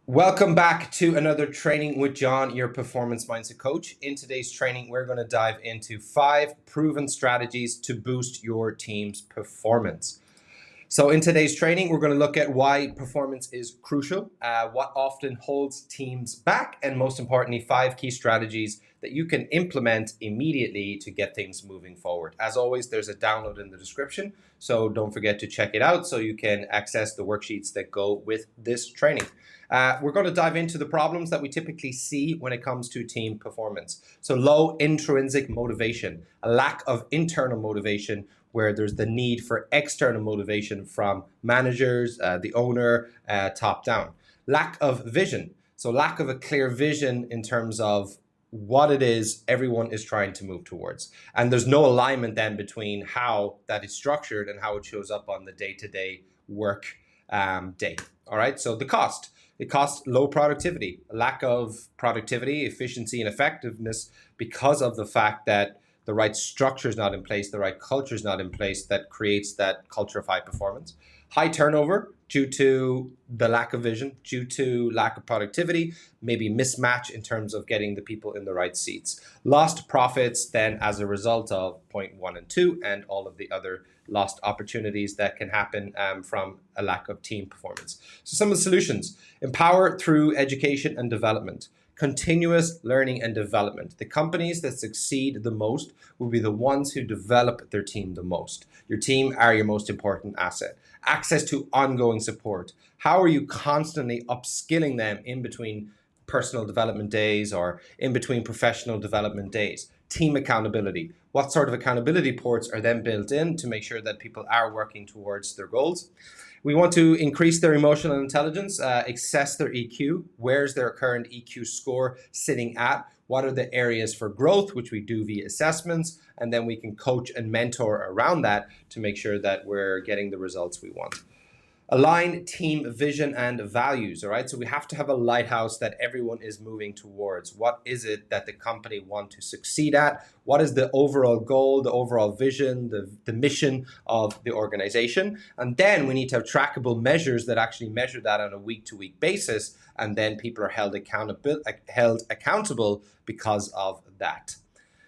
Welcome back to another training with John, your performance mindset coach. In today's training, we're going to dive into 5 proven strategies to boost your team's performance. So in today's training, we're going to look at why performance is crucial, what often holds teams back, and most importantly, 5 key strategies that you can implement immediately to get things moving forward. As always, there's a download in the description, so don't forget to check it out so you can access the worksheets that go with this training. We're going to dive into the problems that we typically see when it comes to team performance. So low intrinsic motivation, a lack of internal motivation, where there's the need for external motivation from managers, the owner, top down. Lack of vision. So lack of a clear vision in terms of what it is everyone is trying to move towards. And there's no alignment then between how that is structured and how it shows up on the day-to-day work day. All right, so the cost. It costs low productivity, lack of productivity, efficiency, and effectiveness because of the fact that the right structure is not in place, the right culture is not in place that creates that culture of high performance. High turnover due to the lack of vision, due to lack of productivity, maybe mismatch in terms of getting the people in the right seats. Lost profits then as a result of point 1 and 2 and all of the other lost opportunities that can happen from a lack of team performance. So some of the solutions: empower through education and development. Continuous learning and development. The companies that succeed the most will be the ones who develop their team the most. Your team are your most important asset. Access to ongoing support. How are you constantly upskilling them in between personal development days or in between professional development days? Team accountability. What sort of accountability ports are then built in to make sure that people are working towards their goals? We want to increase their emotional intelligence, assess their EQ. Where's their current EQ score sitting at? What are the areas for growth, which we do via assessments, and then we can coach and mentor around that to make sure that we're getting the results we want. Align team vision and values. All right, so we have to have a lighthouse that everyone is moving towards. What is it that the company want to succeed at? What is the overall goal, the overall vision, the mission of the organization? And then we need to have trackable measures that actually measure that on a week-to-week basis, and then people are held accountable because of that.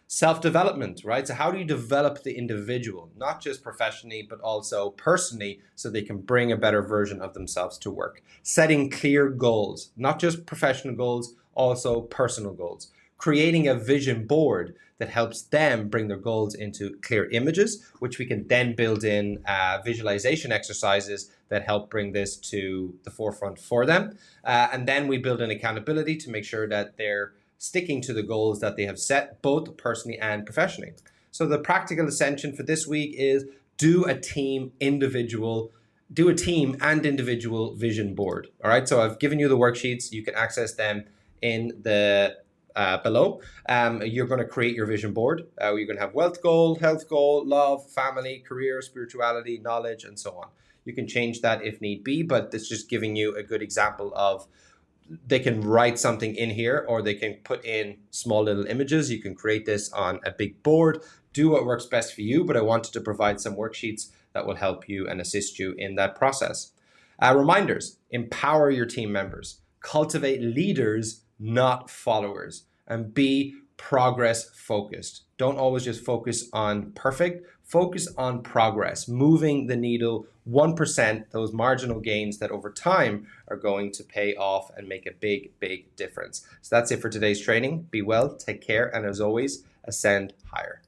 Self-development, right? So how do you develop the individual, not just professionally, but also personally, so they can bring a better version of themselves to work? Setting clear goals, not just professional goals, also personal goals. Creating a vision board that helps them bring their goals into clear images, which we can then build in visualization exercises that help bring this to the forefront for them. And then we build in accountability to make sure that they're sticking to the goals that they have set, both personally and professionally. So the practical ascension for this week is do a team and individual vision board. All right, so I've given you the worksheets. You can access them in the below. You're going to create your vision board. You're going to have wealth goal, health goal, love, family, career, spirituality, knowledge, and so on. You can change that if need be, but it's just giving you a good example of they can write something in here, or they can put in small little images. You can create this on a big board. Do what works best for you, but I wanted to provide some worksheets that will help you and assist you in that process. Reminders: empower your team members, cultivate leaders, not followers, and be progress focused. Don't always just focus on perfect, focus on progress, moving the needle 1%, those marginal gains that over time are going to pay off and make a big, big difference. So that's it for today's training. Be well, take care, and as always, ascend higher.